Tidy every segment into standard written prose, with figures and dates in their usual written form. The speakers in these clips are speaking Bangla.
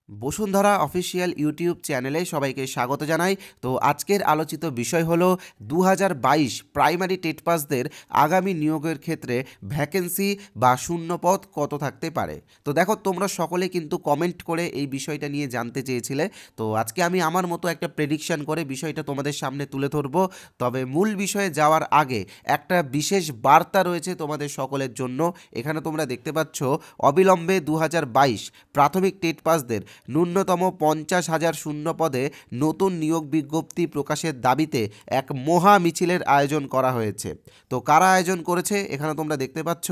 বসুন্ধরা অফিসিয়াল ইউটিউব চ্যানেলে সবাইকে স্বাগত জানাই। তো আজকের আলোচিত বিষয় হলো 2022 প্রাইমারি টেট পাসদের আগামী নিয়োগের ক্ষেত্রে ভ্যাকেন্সি বা শূন্যপদ কত থাকতে পারে। তো দেখো, তোমরা সকলে কিন্তু কমেন্ট করে এই বিষয়টা নিয়ে জানতে চেয়েছিলে। তো আজকে আমি আমার মতো একটা প্রেডিকশন করে বিষয়টা তোমাদের সামনে তুলে ধরবো। তবে মূল বিষয়ে যাওয়ার আগে একটা বিশেষ বার্তা রয়েছে তোমাদের সকলের জন্য। এখানে তোমরা দেখতে পাচ্ছ, অবিলম্বে 2022 প্রাথমিক টেট পাসদের ন্যূনতম 50,000 শূন্য পদে নতুন নিয়োগ বিজ্ঞপ্তি প্রকাশের দাবিতে এক মহা মিছিলের আয়োজন করা হয়েছে। তো কারা আয়োজন করেছে এখানে তোমরা দেখতে পাচ্ছ,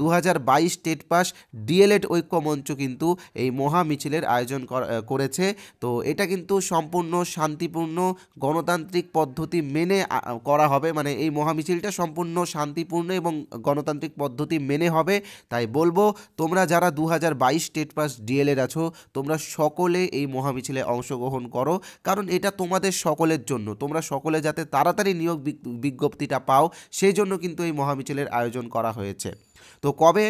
2022 টেট পাস ডিএলএড ঐক্য মঞ্চ কিন্তু এই মহা মিছিলের আয়োজন করেছে। তো এটা কিন্তু সম্পূর্ণ শান্তিপূর্ণ গণতান্ত্রিক পদ্ধতি মেনে করা হবে। মানে এই মহা মিছিলটা সম্পূর্ণ শান্তিপূর্ণ এবং গণতান্ত্রিক পদ্ধতি মেনে হবে। তাই বলবো, তোমরা যারা 2022 টেট পাস ডিএলএড আছো, তোমরা সকলে এই মহামিছিলে অংশগ্রহণ করো, কারণ এটা তোমাদের সকলের জন্য। তোমরা সকলে যাতে তাড়াতাড়ি নিয়োগ বিজ্ঞপ্তিটা পাও, সেই জন্য কিন্তু এই মহামিছিলের আয়োজন করা হয়েছে। তো কবে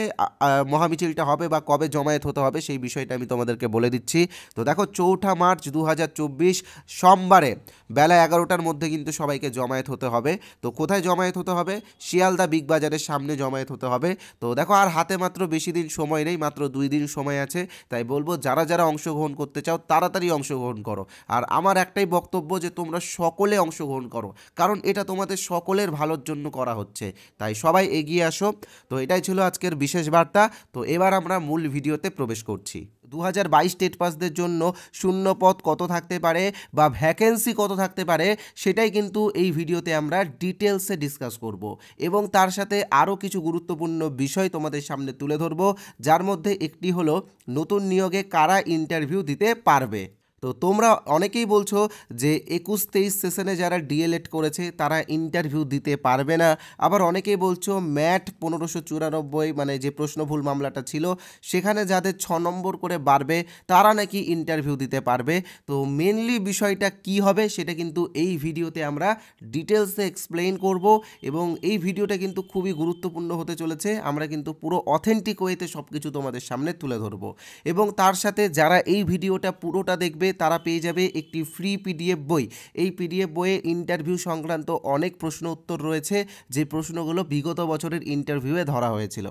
মহামিছিলটা হবে বা কবে জমায়েত হতে হবে সেই বিষয়টা আমি তোমাদেরকে বলে দিচ্ছি। তো দেখো, 4 মার্চ 2024 সোমবারে বেলা 11টার মধ্যে কিন্তু সবাইকে জমায়েত হতে হবে। তো কোথায় জমায়েত হতে হবে? শিয়ালদা বিগ বাজারের সামনে জমায়েত হতে হবে। তো দেখো, আর হাতে মাত্র বেশি দিন সময় নেই, মাত্র 2 দিন সময় আছে। তাই বলবো, যারা যারা অংশগ্রহণ করতে চাও তাড়াতাড়ি অংশগ্রহণ করো। আর আমার একটাই বক্তব্য যে তোমরা সকলে অংশগ্রহণ করো, কারণ এটা তোমাদের সকলের ভালোর জন্য করা হচ্ছে। তাই সবাই এগিয়ে আসো। তো এটাই ছিল আজকের বিশেষ বার্তা। তো এবার আমরা মূল ভিডিওতে প্রবেশ করছি। 2022 টেট পাসদের জন্য শূন্য পদ কত থাকতে পারে বা ভ্যাকেন্সি কত থাকতে পারে, সেটাই কিন্তু এই ভিডিওতে আমরা ডিটেলসে ডিসকাস করব এবং তার সাথে আরও কিছু গুরুত্বপূর্ণ বিষয় তোমাদের সামনে তুলে ধরব, যার মধ্যে একটি হলো নতুন নিয়োগে কারা ইন্টারভিউ দিতে পারবে। তো তোমরা অনেকেই বলছো যে 21-23 সেশনে যারা ডিএলএড করেছে তারা ইন্টারভিউ দিতে পারবে না। আবার অনেকেই বলছো ম্যাট 1594, মানে যে প্রশ্ন ভুল মামলাটা ছিল সেখানে যাদের 6 নম্বর করে বাড়বে তারা নাকি ইন্টারভিউ দিতে পারবে। তো মেনলি বিষয়টা কি হবে সেটা কিন্তু এই ভিডিওতে আমরা ডিটেলসে এক্সপ্লেইন করব এবং এই ভিডিওটা কিন্তু খুবই গুরুত্বপূর্ণ হতে চলেছে। আমরা কিন্তু পুরো অথেন্টিক ওয়েতে সব কিছু তোমাদের সামনে তুলে ধরবো এবং তার সাথে যারা এই ভিডিওটা পুরোটা দেখবে তারা পেয়ে যাবে একটি ফ্রি পিডিএফ বই। এই পিডিএফ বইয়ে ইন্টারভিউ সংক্রান্ত অনেক প্রশ্ন উত্তর রয়েছে, যে প্রশ্নগুলো বিগত বছরের ইন্টারভিউয়ে ধরা হয়েছিল।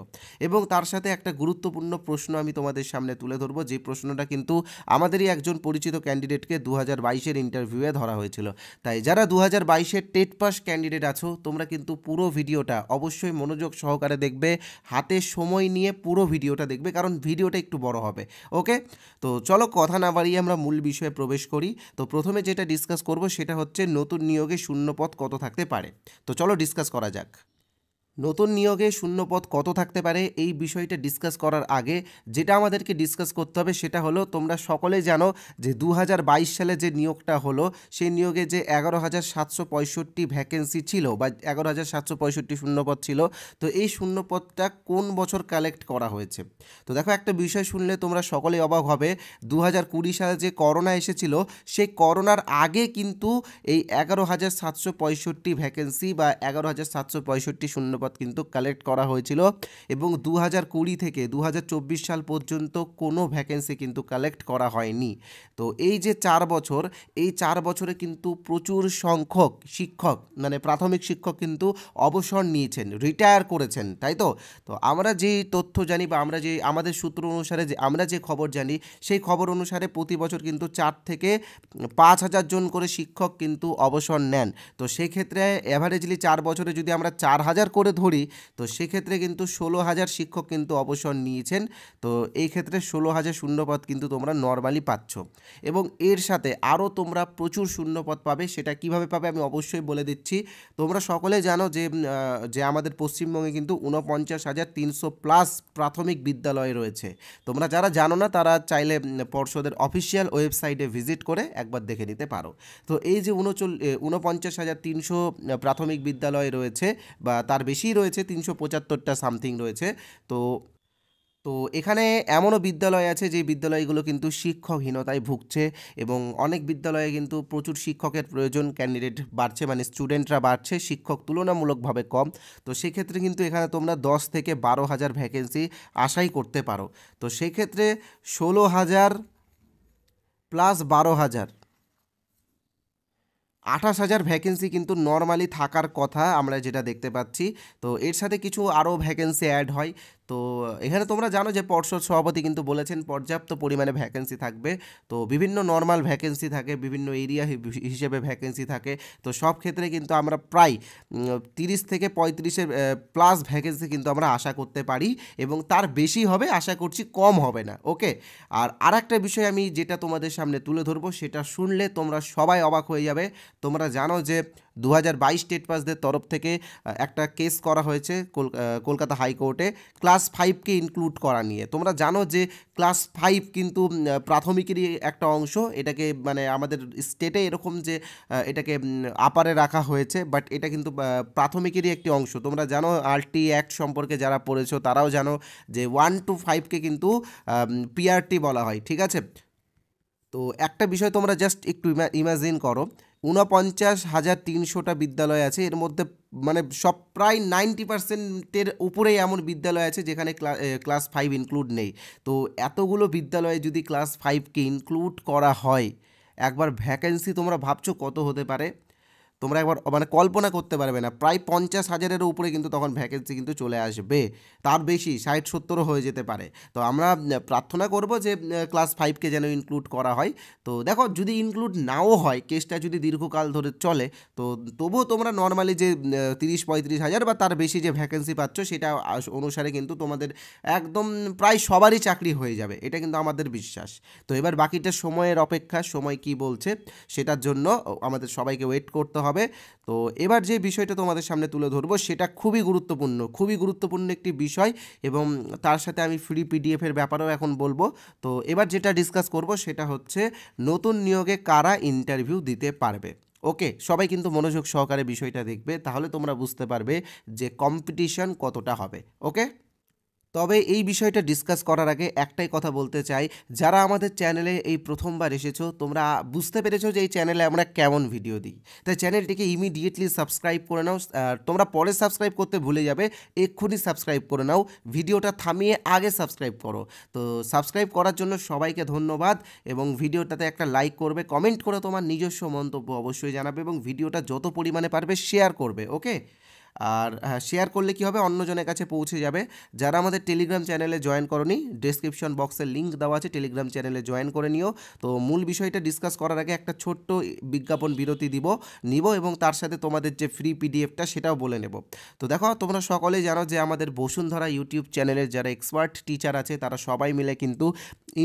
এবং তার সাথে একটা গুরুত্বপূর্ণ প্রশ্ন আমি তোমাদের সামনে তুলে ধরবো, যে প্রশ্নটা কিন্তু আমাদেরই একজন পরিচিত ক্যান্ডিডেটকে 2022-এর ইন্টারভিউয়ে ধরা হয়েছিল। তাই যারা 2022-এর টেট পাস ক্যান্ডিডেট আছো, তোমরা কিন্তু পুরো ভিডিওটা অবশ্যই মনোযোগ সহকারে দেখবে, হাতে সময় নিয়ে পুরো ভিডিওটা দেখবে, কারণ ভিডিওটা একটু বড় হবে। ওকে, তো চলো কথা না বাড়িয়ে আমরা মূল বিষয়ে প্রবেশ করি। তো প্রথমে যেটা ডিসকাস করব সেটা হচ্ছে নতুন নিয়োগে শূন্যপদ কত থাকতে পারে। তো চলো ডিসকাস করা যাক। নতুন নিয়োগে শূন্যপদ কত থাকতে পারে এই বিষয়টা ডিসকাস করার আগে যেটা আমাদেরকে ডিসকাস করতে হবে সেটা হলো, তোমরা সকলেই জানো যে 2022 সালে যে নিয়োগটা হলো সেই নিয়োগে যে 11,765 ভ্যাকেন্সি ছিল বা 11,765 শূন্যপদ ছিল, তো এই শূন্যপদটা কোন বছর কালেক্ট করা হয়েছে। তো দেখো, একটা বিষয় শুনলে তোমরা সকলেই অবাক হবে। 2020 সালে যে করোনা এসেছিল, সেই করোনার আগে কিন্তু এই 11,765 ভ্যাকেন্সি বা 11,765 শূন্যপদ কিন্তু কালেক্ট করা হয়েছিল এবং 2020 থেকে 2024 সাল পর্যন্ত কোনো ভ্যাকেন্সি কিন্তু কালেক্ট করা হয়নি। তো এই যে 4 বছর, এই 4 বছরে কিন্তু প্রচুর সংখ্যক শিক্ষক, মানে প্রাথমিক শিক্ষক কিন্তু অবসর নিয়েছেন, রিটায়ার করেছেন, তাই তো। তো আমরা যে তথ্য জানি বা আমরা যে আমাদের সূত্র অনুসারে যে আমরা যে খবর জানি, সেই খবর অনুসারে প্রতি বছর কিন্তু 4 থেকে 5,000 জন করে শিক্ষক কিন্তু অবসর নেন। তো সেক্ষেত্রে অ্যাভারেজলি 4 বছরে যদি আমরা 4,000 করে ধরি, তো সেক্ষেত্রে কিন্তু 16,000 শিক্ষক কিন্তু অবসর নিয়েছেন। তো এই ক্ষেত্রে 16,000 শূন্যপদ কিন্তু তোমরা নর্মালি পাচ্ছ এবং এর সাথে আরও তোমরা প্রচুর শূন্যপদ পাবে। সেটা কিভাবে পাবে আমি অবশ্যই বলে দিচ্ছি। তোমরা সকলে জানো যে আমাদের পশ্চিমবঙ্গে কিন্তু 49,300+ প্রাথমিক বিদ্যালয় রয়েছে। তোমরা যারা জানো না তারা চাইলে পর্ষদের অফিসিয়াল ওয়েবসাইটে ভিজিট করে একবার দেখে নিতে পারো। তো এই যে 49,300 প্রাথমিক বিদ্যালয় রয়েছে বা তার বেশিই রয়েছে, 375টা সামথিং রয়েছে। তো তো এখানে এমনও বিদ্যালয় আছে যে বিদ্যালয়গুলো কিন্তু শিক্ষকহীনতায় ভুগছে এবং অনেক বিদ্যালয়ে কিন্তু প্রচুর শিক্ষকের প্রয়োজন, ক্যান্ডিডেট বাড়ছে, মানে স্টুডেন্টরা বাড়ছে, শিক্ষক তুলনামূলকভাবে কম। তো সেক্ষেত্রে কিন্তু এখানে তোমরা 10 থেকে 12,000 ভ্যাকেন্সি আশাই করতে পারো। তো সেক্ষেত্রে 16,000 প্লাস 12,000, 28,000 ভ্যাকেন্সি কিন্তু নর্মালি থাকার কথা আমরা যেটা দেখতে পাচ্ছি। তো এর সাথে কিছু আরও ভ্যাকেন্সি অ্যাড হয়। তো এখানে তোমরা জানো যে পর্ষদ সভাপতি কিন্তু বলেছেন পর্যাপ্ত পরিমাণে ভ্যাকেন্সি থাকবে। তো বিভিন্ন নর্মাল ভ্যাকেন্সি থাকে, বিভিন্ন এরিয়া হিসেবে ভ্যাকেন্সি থাকে। তো সব ক্ষেত্রে কিন্তু আমরা প্রায় 30 থেকে 35-এর প্লাস ভ্যাকেন্সি কিন্তু আমরা আশা করতে পারি, এবং তার বেশি হবে আশা করছি, কম হবে না। ওকে, আর একটা বিষয় আমি যেটা তোমাদের সামনে তুলে ধরবো, সেটা শুনলে তোমরা সবাই অবাক হয়ে যাবে। তোমরা জানো যে 2022 টেট পাসদের তরফ থেকে একটা কেস করা হয়েছে কলকাতা হাইকোর্টে ক্লাস 5কে ইনক্লুড করা নিয়ে। তোমরা জানো যে ক্লাস 5 কিন্তু প্রাথমিকেরই একটা অংশ। এটাকে মানে আমাদের স্টেটে এরকম যে এটাকে আপারে রাখা হয়েছে, বাট এটা কিন্তু প্রাথমিকেরই একটি অংশ। তোমরা জানো আরটি অ্যাক্ট সম্পর্কে যারা পড়েছো তারাও জানো যে 1 to 5কে কিন্তু পিআরটি বলা হয়, ঠিক আছে। তো একটা বিষয় তোমরা জাস্ট একটু ইমাজিন করো, 49,300টা বিদ্যালয় আছে, এর মধ্যে মানে সব প্রায় 90%-এর উপরেই এমন বিদ্যালয় আছে যেখানে ক্লাস 5 ইনক্লুড নেই। তো এতগুলো বিদ্যালয়ে যদি ক্লাস 5কে ইনক্লুড করা হয়, একবার ভ্যাকেন্সি তোমরা ভাবছো কত হতে পারে? তোমরা একবার মানে কল্পনা করতে পারবে না, প্রায় 50,000-এর উপরে কিন্তু তখন ভ্যাকেন্সি কিন্তু চলে আসবে, তার বেশি 60-70ও হয়ে যেতে পারে। তো আমরা প্রার্থনা করব যে ক্লাস 5কে যেন ইনক্লুড করা হয়। তো দেখো যদি ইনক্লুড নাও হয়, কেসটা যদি দীর্ঘকাল ধরে চলে, তো তবুও তোমরা নর্মালি যে 30-35,000 বা তার বেশি যে ভ্যাকেন্সি পাচ্ছ, সেটা অনুসারে কিন্তু তোমাদের একদম প্রায় সবারই চাকরি হয়ে যাবে, এটা কিন্তু আমাদের বিশ্বাস। তো এবার বাকিটা সময়ের অপেক্ষা, সময় কি বলছে সেটার জন্য আমাদের সবাইকে ওয়েট করতে হবে। তো এবার যে বিষয়টা তোমাদের সামনে তুলে ধরবো, সেটা খুবই গুরুত্বপূর্ণ একটি বিষয়, এবং তার সাথে আমি ফ্রি পিডিএফের ব্যাপারেও এখন বলবো। তো এবার যেটা ডিসকাস করব সেটা হচ্ছে নতুন নিয়োগে কারা ইন্টারভিউ দিতে পারবে। ওকে, সবাই কিন্তু মনোযোগ সহকারে বিষয়টা দেখবে, তাহলে তোমরা বুঝতে পারবে যে কম্পিটিশন কতটা হবে। ওকে, তবে এই বিষয়টা ডিসকাস করার আগে একটাই কথা বলতে চাই, যারা আমাদের চ্যানেলে এই প্রথমবার এসেছো, তোমরা বুঝতে পেরেছো যে এই চ্যানেলে আমরা কেমন ভিডিও দিই, তাই চ্যানেলটিকে ইমিডিয়েটলি সাবস্ক্রাইব করে নাও। তোমরা পরে সাবস্ক্রাইব করতে ভুলে যাবে, এক্ষুনি সাবস্ক্রাইব করে নাও, ভিডিওটা থামিয়ে আগে সাবস্ক্রাইব করো। তো সাবস্ক্রাইব করার জন্য সবাইকে ধন্যবাদ, এবং ভিডিওটাতে একটা লাইক করবে, কমেন্ট করে তোমার নিজস্ব মন্তব্য অবশ্যই জানাবে, এবং ভিডিওটা যত পরিমাণে পারবে শেয়ার করবে। ওকে, আর হ্যাঁ, শেয়ার করলে কী হবে, অন্যজনের কাছে পৌঁছে যাবে। যারা আমাদের টেলিগ্রাম চ্যানেলে জয়েন করনি, ডেসক্রিপশন বক্সে লিঙ্ক দেওয়া আছে, টেলিগ্রাম চ্যানেলে জয়েন করে নিও। তো মূল বিষয়টা ডিসকাস করার আগে একটা ছোট্ট বিজ্ঞাপন বিরতি নিব, এবং তার সাথে তোমাদের যে ফ্রি পিডিএফটা সেটাও বলে নেব। তো দেখো, তোমরা সকলেই জানো যে আমাদের বসুন্ধরা ইউটিউব চ্যানেলের যারা এক্সপার্ট টিচার আছে, তারা সবাই মিলে কিন্তু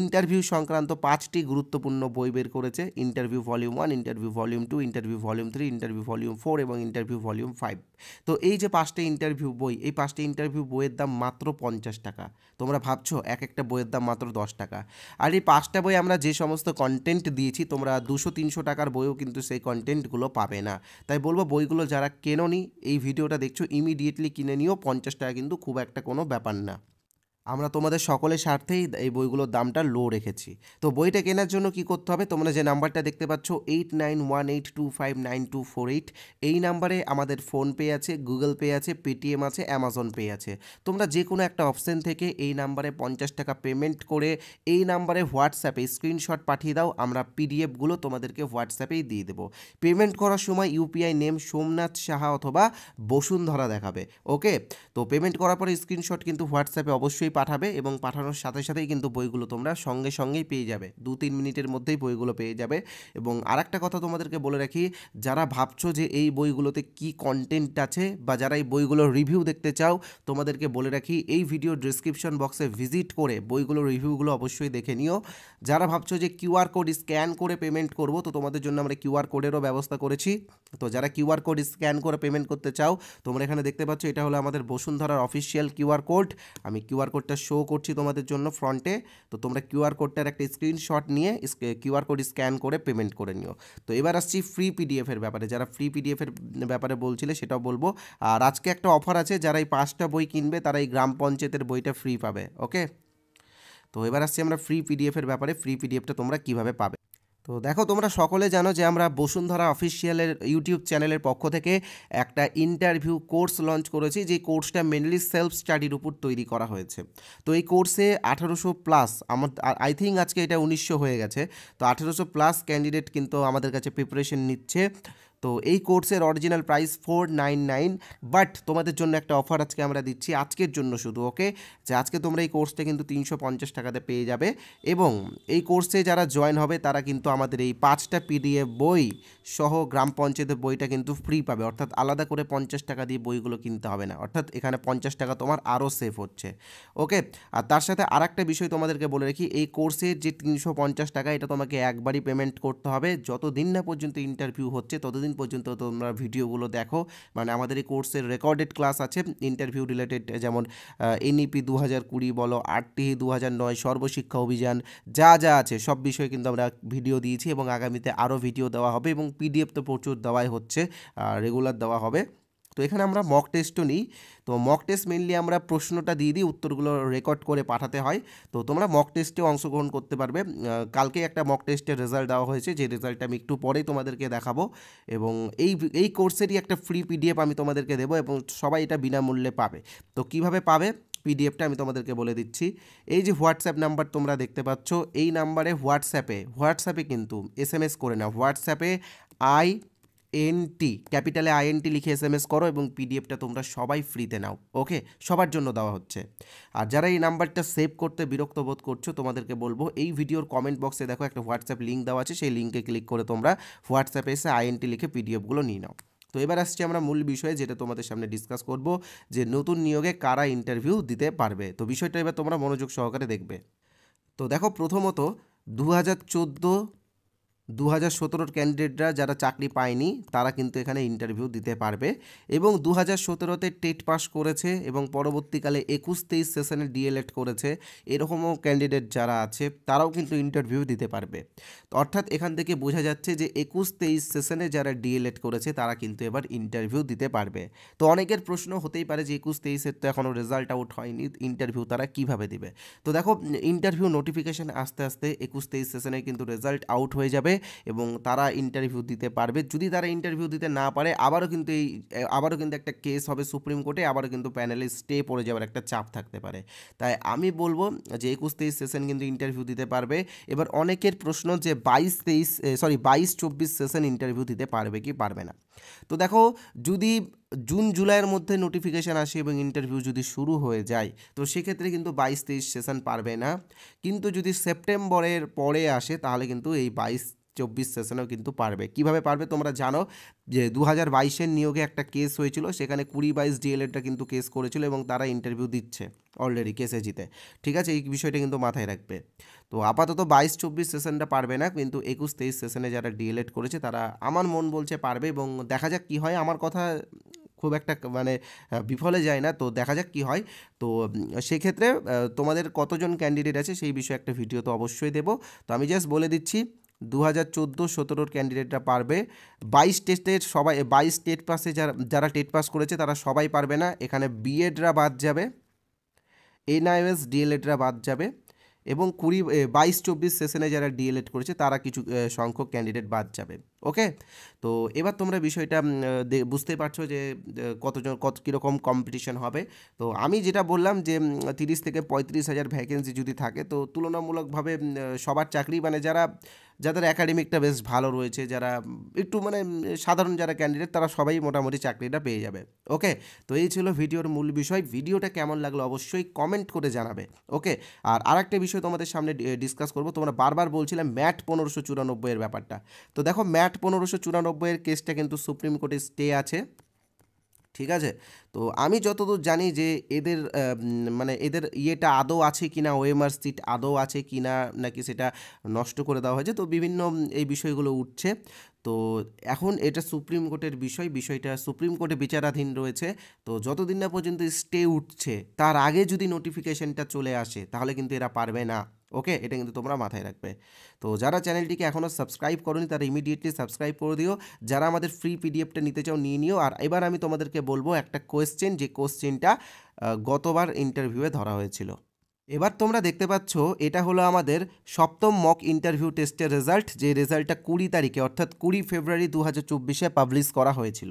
ইন্টারভিউ সংক্রান্ত 5টি গুরুত্বপূর্ণ বই বের করেছে। Interview volume 1, interview volume 2, interview volume 3, interview volume 4 এবং ইন্টারভিউ ভলিউম 5। তো এই যে 5টা ইন্টারভিউ বই, এই 5টা ইন্টারভিউ বইয়ের দাম মাত্র 50 টাকা। তোমরা ভাবছো এক একটা বইয়ের দাম মাত্র 10 টাকা। আর এই 5টা বই আমরা যে সমস্ত কন্টেন্ট দিয়েছি, তোমরা 200-300 টাকার বইও কিন্তু সেই কন্টেন্টগুলো পাবে না। তাই বলবো, বইগুলো যারা কেনোনি, এই ভিডিওটা দেখছো, ইমিডিয়েটলি কিনে নিও। 50 টাকা কিন্তু খুব একটা কোনো ব্যাপার না। আমরা তোমাদের সকলের স্বার্থেই এই বইগুলোর দামটা লো রেখেছি। তো বইটা কেনার জন্য কি করতে হবে, তোমরা যে নাম্বারটা দেখতে পাচ্ছ 8918259248, এই নাম্বারে আমাদের ফোনপে আছে, গুগল পে আছে, পেটিএম আছে, অ্যামাজন পে আছে। তোমরা যে কোনো একটা অপশন থেকে এই নাম্বারে 50 টাকা পেমেন্ট করে এই নাম্বারে হোয়াটসঅ্যাপে স্ক্রিনশট পাঠিয়ে দাও, আমরা পিডিএফগুলো তোমাদেরকে হোয়াটসঅ্যাপেই দিয়ে দেবো। পেমেন্ট করার সময় ইউপিআই নেম সোমনাথ সাহা অথবা বসুন্ধরা দেখাবে। ওকে, তো পেমেন্ট করার পরে স্ক্রিনশট কিন্তু হোয়াটসঅ্যাপে অবশ্যই পাঠাবে, এবং পাঠানোর সাথে সাথেই কিন্তু বইগুলো তোমরা সঙ্গেই পেয়ে যাবে, 2-3 মিনিটের মধ্যেই বইগুলো পেয়ে যাবে। এবং আরেকটা কথা তোমাদেরকে বলে রাখি, যারা ভাবছো যে এই বইগুলোতে কি কন্টেন্ট আছে, বা যারা এই বইগুলোর রিভিউ দেখতে চাও, তোমাদেরকে বলে রাখি এই ভিডিও ডেসক্রিপশন বক্সে ভিজিট করে বইগুলোর রিভিউগুলো অবশ্যই দেখে নিও। যারা ভাবছো যে কিউআর কোড স্ক্যান করে পেমেন্ট করব, তো তোমাদের জন্য আমরা কিউআর কোডেরও ব্যবস্থা করেছি। তো যারা কিউআর কোড স্ক্যান করে পেমেন্ট করতে চাও, তোমরা এখানে দেখতে পাচ্ছ, এটা হলো আমাদের বসুন্ধরার অফিসিয়াল কিউআর কোড। আমি কিউআর কোডটা শো করছি তোমাদের জন্য ফ্রন্টে। তো তোমরা কিউআর কোডটার একটা স্ক্রিনশট নিয়ে কিউআর কোড স্ক্যান করে পেমেন্ট করে নিও। তো এবার আসছি ফ্রি পিডিএফের ব্যাপারে। যারা ফ্রি পিডিএফের ব্যাপারে বলছিলে সেটাও বলবো। আর আজকে একটা অফার আছে, যারা এই 5টা বই কিনবে তারা এই গ্রাম পঞ্চায়েতের বইটা ফ্রি পাবে। ওকে, তো এবার আসছি আমরা ফ্রি পিডিএফের ব্যাপারে। ফ্রি পিডিএফটা তোমরা কিভাবে পাবে। তো দেখো, তোমরা সকলে জানো যে আমরা বসুন্ধরা অফিসিয়ালের ইউটিউব চ্যানেলের পক্ষ থেকে একটা ইন্টারভিউ কোর্স লঞ্চ করেছি, যে কোর্সটা মেনলি সেলফ স্টাডির উপর তৈরি করা হয়েছে। তো এই কোর্সে 1800+ আমার আই থিঙ্ক আজকে এটা 1900 হয়ে গেছে। তো 1800+ ক্যান্ডিডেট কিন্তু আমাদের কাছে প্রিপারেশন নিচ্ছে। তো এই কোর্সের অরিজিনাল প্রাইস 499, বাট তোমাদের জন্য একটা অফার আজকে আমরা দিচ্ছি, আজকের জন্য শুধু, ওকে, যে আজকে তোমরা এই কোর্সটা কিন্তু 350 টাকাতে পেয়ে যাবে। এবং এই কোর্সে যারা জয়েন হবে তারা কিন্তু আমাদের এই 5টা PDF বই সহ গ্রাম পঞ্চায়েতের বইটা কিন্তু ফ্রি পাবে, অর্থাৎ আলাদা করে 50 টাকা দিয়ে বইগুলো কিনতে হবে না, অর্থাৎ এখানে 50 টাকা তোমার আরও সেভ হচ্ছে, ওকে। আর তার সাথে আর একটা বিষয় তোমাদেরকে বলে রাখি, এই কোর্সের যে 350 টাকা এটা তোমাকে একবারই পেমেন্ট করতে হবে, যতদিন না পর্যন্ত ইন্টারভিউ হচ্ছে ততদিন পর্যন্ত তোমরা ভিডিওগুলো দেখো। মানে আমাদের এই কোর্সের রেকর্ডেড ক্লাস আছে ইন্টারভিউ রিলেটেড, যেমন NEP 2020 বলো, RTE 2009, সর্বশিক্ষা অভিযান, যা যা আছে সব বিষয়ে কিন্তু আমরা ভিডিও দিয়েছি, এবং আগামীতে আরও ভিডিও দেওয়া হবে, এবং PDF তো প্রচুর দেওয়াই হচ্ছে, রেগুলার দেওয়া হবে। তো এখানে আমরা মক টেস্টও নিই। তো মক টেস্ট মেনলি আমরা প্রশ্নটা দিয়ে দিই, উত্তরগুলো রেকর্ড করে পাঠাতে হয়। তো তোমরা মক টেস্টেও অংশগ্রহণ করতে পারবে। কালকে একটা মক টেস্টের রেজাল্ট দেওয়া হয়েছে, যে রেজাল্টটা আমি একটু পরেই তোমাদেরকে দেখাবো। এবং এই কোর্সেরই একটা ফ্রি PDF আমি তোমাদেরকে দেবো, এবং সবাই এটা বিনামূল্যে পাবে। তো কিভাবে পাবে PDFটা আমি তোমাদেরকে বলে দিচ্ছি। এই যে হোয়াটসঅ্যাপ নাম্বার তোমরা দেখতে পাচ্ছ, এই নাম্বারে হোয়াটসঅ্যাপে কিন্তু SMS করে নাও। হোয়াটসঅ্যাপে INT, ক্যাপিটালে INT লিখে SMS করো, এবং PDFটা তোমরা সবাই ফ্রিতে নাও, ওকে, সবার জন্য দেওয়া হচ্ছে। আর যারা এই নাম্বারটা সেভ করতে বিরক্ত বোধ করছো, তোমাদেরকে বলবো এই ভিডিওর কমেন্ট বক্সে দেখো একটা হোয়াটসঅ্যাপ লিঙ্ক দেওয়া আছে, সেই লিঙ্কে ক্লিক করে তোমরা হোয়াটসঅ্যাপে এসে INT লিখে PDFগুলো নিয়ে নাও। তো এবার আসছি আমরা মূল বিষয়ে, যেটা তোমাদের সামনে ডিসকাস করব, যে নতুন নিয়োগে কারা ইন্টারভিউ দিতে পারবে। তো বিষয়টা এবার তোমরা মনোযোগ সহকারে দেখবে। তো দেখো, প্রথমত 2017 ক্যান্ডিডেটরা যারা চাকরি পায়নি তারা কিন্তু এখানে ইন্টারভিউ দিতে পারবে, এবং 2017তে টেট পাস করেছে এবং পরবর্তীকালে 21-23 সেশনে DLED করেছে, এরকমও ক্যান্ডিডেট যারা আছে তারাও কিন্তু ইন্টারভিউ দিতে পারবে। তো অর্থাৎ এখান থেকে বোঝা যাচ্ছে যে 21-23 সেশনে যারা DLED করেছে তারা কিন্তু এবার ইন্টারভিউ দিতে পারবে। তো অনেকের প্রশ্ন হতেই পারে যে 21-23-এর তো এখনও রেজাল্ট আউট হয়নি, ইন্টারভিউ তারা কিভাবে দিবে। তো দেখো, ইন্টারভিউ নোটিফিকেশান আস্তে আস্তে 21-23 সেশনে কিন্তু রেজাল্ট আউট হয়ে যাবে, এবং তারা ইন্টারভিউ দিতে পারবে। যদি তারা ইন্টারভিউ দিতে না পারে, আবারও কিন্তু একটা কেস হবে সুপ্রিম কোর্টে, আবারও কিন্তু প্যানেলে স্টে পড়ে যাওয়ার একটা চাপ থাকতে পারে। তাই আমি বলবো যে 21-23 সেশন কিন্তু ইন্টারভিউ দিতে পারবে। এবার অনেকের প্রশ্ন যে 22-24 সেশন ইন্টারভিউ দিতে পারবে কি পারবে না। তো দেখো, যদি জুন জুলাইয়ের মধ্যে নোটিফিকেশান আসে এবং ইন্টারভিউ যদি শুরু হয়ে যায়, তো সেক্ষেত্রে কিন্তু 22-23 সেশন পারবে না। কিন্তু যদি সেপ্টেম্বরের পরে আসে তাহলে কিন্তু এই 22-24 সেশনেও কিন্তু পারবে। কিভাবে পারবে তোমরা জানো যে 2022-এর নিয়োগে একটা কেস হয়েছিল, সেখানে 20-22 DLEDটা কিন্তু কেস করেছিল, এবং তারা ইন্টারভিউ দিচ্ছে অলরেডি কেসে জিতে, ঠিক আছে, এই বিষয়টা কিন্তু মাথায় রাখবে। তো আপাতত 22-24 সেশনটা পারবে না, কিন্তু 21-23 সেশনে যারা DLED করেছে তারা আমার মন বলছে পারবে, এবং দেখা যাক কী হয়। আমার কথা খুব একটা মানে বিফলে যায় না, তো দেখা যাক কী হয়। তো সেক্ষেত্রে তোমাদের কতজন ক্যান্ডিডেট আছে সেই বিষয়ে একটা ভিডিও তো অবশ্যই দেবো। তো আমি জাস্ট বলে দিচ্ছি, 2014-17 ক্যান্ডিডেটরা পারবে। 22 টেট পাসে যারা টেট পাস করেছে তারা সবাই পারবে না, এখানে BEdরা বাদ যাবে, NIOS DLEDরা বাদ যাবে, এবং 22-24 সেশনে যারা DLED করেছে তারা কিছু সংখ্যক ক্যান্ডিডেট বাদ যাবে, ওকে। তো এবার তোমরা বিষয়টা বুঝতে পারছো যে কীরকম কম্পিটিশন হবে। তো আমি যেটা বললাম যে 30 থেকে 35 হাজার ভ্যাকেন্সি যদি থাকে, তো তুলনামূলকভাবে সবার চাকরি, মানে যাদের একাডেমিকটা বেশ ভালো রয়েছে, যারা একটু মানে সাধারণ যারা ক্যান্ডিডেট, তারা সবাই মোটামুটি চাকরিটা পেয়ে যাবে, ওকে। তো এই ছিল ভিডিওর মূল বিষয়। ভিডিওটা কেমন লাগলো অবশ্যই কমেন্ট করে জানাবে, ওকে। আর আরেকটা বিষয় তোমাদের সামনে ডিসকাস করবো, তোমরা বারবার বলছিলাম ম্যাট 1594-এর ব্যাপারটা। তো দেখো, ম্যাট 1594-এর কেসটা কিন্তু সুপ্রিম কোর্টে স্টে আছে, ঠিক আছে। তো আমি যতদূর জানি যে এদের মানে এদের ইয়েটা আদৌ আছে কি না, OMR সিট আদৌ আছে কি না, নাকি সেটা নষ্ট করে দেওয়া হয়েছে, তো বিভিন্ন এই বিষয়গুলো উঠছে। তো এখন এটা সুপ্রিম কোর্টের বিষয়টা সুপ্রিম কোর্টে বিচারাধীন রয়েছে। তো যতদিন না পর্যন্ত স্টে উঠছে, তার আগে যদি নোটিফিকেশনটা চলে আসে তাহলে কিন্তু এরা পারবে না, ওকে, এটা কিন্তু তোমরা মাথায় রাখবে। তো যারা চ্যানেলটিকে এখনও সাবস্ক্রাইব করোনি তারা ইমিডিয়েটলি সাবস্ক্রাইব করে দিও। যারা আমাদের ফ্রি PDFটা নিতে চাও নিয়ে নিও। আর এবার আমি তোমাদেরকে বলবো একটা কোয়েশ্চেন, যে কোয়েশ্চেনটা গতবার ইন্টারভিউয়ে ধরা হয়েছিল। এবার তোমরা দেখতে পাচ্ছ এটা হলো আমাদের সপ্তম মক ইন্টারভিউ টেস্টের রেজাল্ট, যে রেজাল্টটা 20 তারিখে অর্থাৎ 20 ফেব্রুয়ারি 2024 পাবলিশ করা হয়েছিল।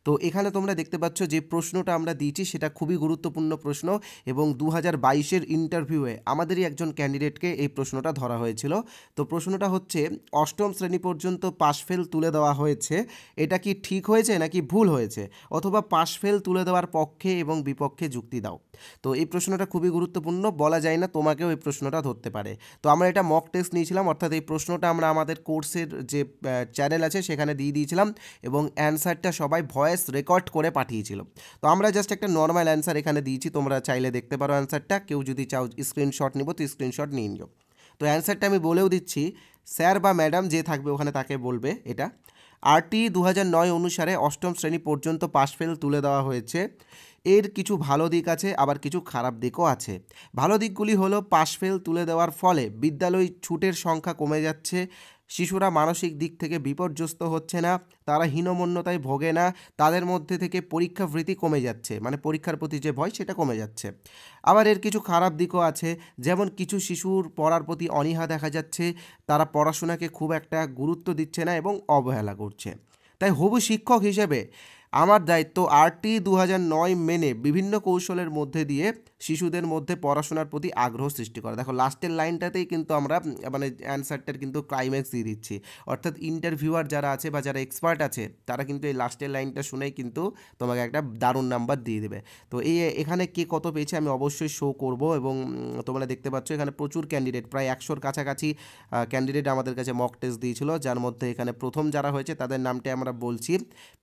তো এখানে তোমরা দেখতে পাচ্ছ যে প্রশ্নটা আমরা দিয়েছি সেটা খুবই গুরুত্বপূর্ণ প্রশ্ন, এবং 2022-এর ইন্টারভিউয়ে আমাদেরই একজন ক্যান্ডিডেটকে এই প্রশ্নটা ধরা হয়েছিল। তো প্রশ্নটা হচ্ছে, অষ্টম শ্রেণী পর্যন্ত পাশ ফেল তুলে দেওয়া হয়েছে, এটা কি ঠিক হয়েছে নাকি ভুল হয়েছে, অথবা পাশ ফেল তুলে দেওয়ার পক্ষে এবং বিপক্ষে যুক্তি দাও। তো এই প্রশ্নটা খুবই গুরুত্বপূর্ণ, বলা যায় না তোমাকেও এই প্রশ্নটা ধরতে পারে। তো আমরা এটা মক টেস্ট নিয়েছিলাম, অর্থাৎ এই প্রশ্নটা আমরা আমাদের কোর্সের যে চ্যানেল আছে সেখানে দিয়ে দিয়েছিলাম, এবং অ্যান্সারটা সবাই ভয়েস রেকর্ড করে পাঠিয়েছিল। তো আমরা জাস্ট একটা নর্মাল অ্যান্সার এখানে দিয়েছি, তোমরা চাইলে দেখতে পারো অ্যান্সারটা, কেউ যদি চাও স্ক্রিনশট নিব তো স্ক্রিনশট নিয়ে নিও। তো অ্যান্সারটা আমি বলেও দিচ্ছি, স্যার বা ম্যাডাম যে থাকবে ওখানে তাকে বলবে। এটা আরটি 2009 অনুসারে অষ্টম শ্রেণী পর্যন্ত পাশ ফেল তুলে দেওয়া হয়েছে। এর কিছু ভালো দিক আছে, আবার কিছু খারাপ দিকও আছে। ভালো দিকগুলি হলো, পাশ ফেল তুলে দেওয়ার ফলে বিদ্যালয় ছুটের সংখ্যা কমে যাচ্ছে, শিশুরা মানসিক দিক থেকে বিপর্যস্ত হচ্ছে না, তারা হীনমন্যতায় ভোগে না, তাদের মধ্যে থেকে পরীক্ষা ভীতি কমে যাচ্ছে, মানে পরীক্ষার প্রতি যে ভয় সেটা কমে যাচ্ছে। আবার এর কিছু খারাপ দিকও আছে, যেমন কিছু শিশুর পড়ার প্রতি অনীহা দেখা যাচ্ছে, তারা পড়াশোনাকে খুব একটা গুরুত্ব দিচ্ছে না এবং অবহেলা করছে। তাই হবু শিক্ষক হিসেবে আমার দায়িত্ব আরটি 2009 মেনে বিভিন্ন কৌশলের মধ্যে দিয়ে শিশুদের মধ্যে পড়াশোনার প্রতি আগ্রহ সৃষ্টি করা। দেখো লাস্টের লাইনটাতেই কিন্তু আমরা মানে অ্যান্সারটার কিন্তু ক্লাইম্যাক্স দিয়ে দিচ্ছি, অর্থাৎ ইন্টারভিউয়ার যারা আছে বা যারা এক্সপার্ট আছে তারা কিন্তু এই লাস্টের লাইনটা শুনেই কিন্তু তোমাকে একটা দারুণ নাম্বার দিয়ে দেবে। তো এখানে কে কত পেয়েছে আমি অবশ্যই শো করব, এবং তোমরা দেখতে পাচ্ছ এখানে প্রচুর ক্যান্ডিডেট, প্রায় 100-র কাছাকাছি ক্যান্ডিডেট আমাদের কাছে মক টেস্ট দিয়েছিল, যার মধ্যে এখানে প্রথম যারা হয়েছে তাদের নামটা আমরা বলছি,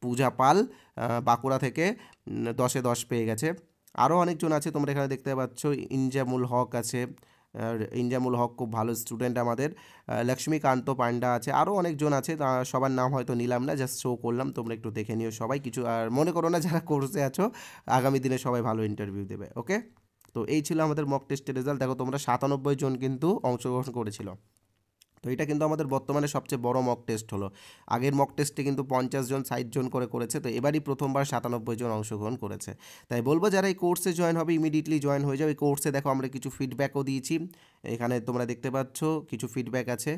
পূজা পাল বাঁকুড়া থেকে 10-এ 10 পেয়ে গেছে। আরও অনেকজন আছে, তোমরা এখানে দেখতে পাচ্ছ ইনজামুল হক আছে, ইনজামুল হক খুব ভালো স্টুডেন্ট আমাদের, লক্ষ্মীকান্ত পান্ডা আছে, আরও অনেকজন আছে, সবার নাম হয়তো নিলাম না, জাস্ট শো করলাম, তোমরা একটু দেখে নিও সবাই কিছু। আর মনে করো না যারা কোর্সে আছো আগামী দিনে সবাই ভালো ইন্টারভিউ দেবে, ওকে। তো এই ছিল আমাদের মক টেস্টের রেজাল্ট। দেখো তোমরা 97 জন কিন্তু অংশগ্রহণ করেছিল। তো এটা কিন্তু আমাদের বর্তমানে সবচেয়ে বড় মক টেস্ট হলো। আগের মক টেস্টে কিন্তু 50 জন 60 জন করে করেছে, তো এবারই প্রথমবার 97 জন অংশগ্রহণ করেছে। তাই বলবো যারা এই কোর্সে জয়েন হবে ইমিডিয়েটলি জয়েন হয়ে যাও। এই কোর্সে দেখো আমরা কিছু ফিডব্যাকও দিয়েছি, এখানে তোমরা দেখতে পাচ্ছ কিছু ফিডব্যাক আছে,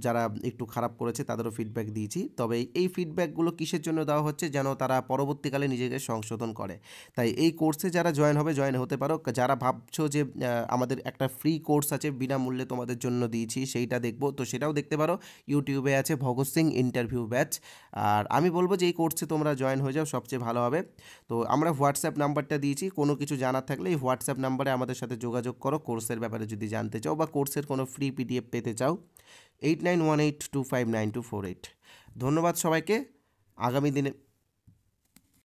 যারা একটু খারাপ করেছে তাদেরও ফিডব্যাক দিয়েছি। তবে এই ফিডব্যাকগুলো কিসের জন্য দেওয়া হচ্ছে, যেন তারা পরবর্তীকালে নিজেকে সংশোধন করে। তাই এই কোর্সে যারা জয়েন হবে জয়েন হতে পারো। যারা ভাবছো যে আমাদের একটা ফ্রি কোর্স আছে বিনামূল্যে তোমাদের জন্য দিয়েছি সেইটা দেখবো, তো সেটাও দেখতে পারো, ইউটিউবে আছে ভগৎ সিং ইন্টারভিউ ব্যাচ। আর আমি বলবো যে এই কোর্সে তোমরা জয়েন হয়ে যাও, সবচেয়ে ভালো হবে। তো আমরা হোয়াটসঅ্যাপ নাম্বারটা দিয়েছি, কোনো কিছু জানার থাকলে এই হোয়াটসঅ্যাপ নাম্বারে আমাদের সাথে যোগাযোগ করো কোর্সের ব্যাপারে যদি জানতে চাও বা কোর্সের কোনো ফ্রি পিডিএফ পেতে চাও। 8918259248। ধন্যবাদ সবাইকে। আগামী দিনে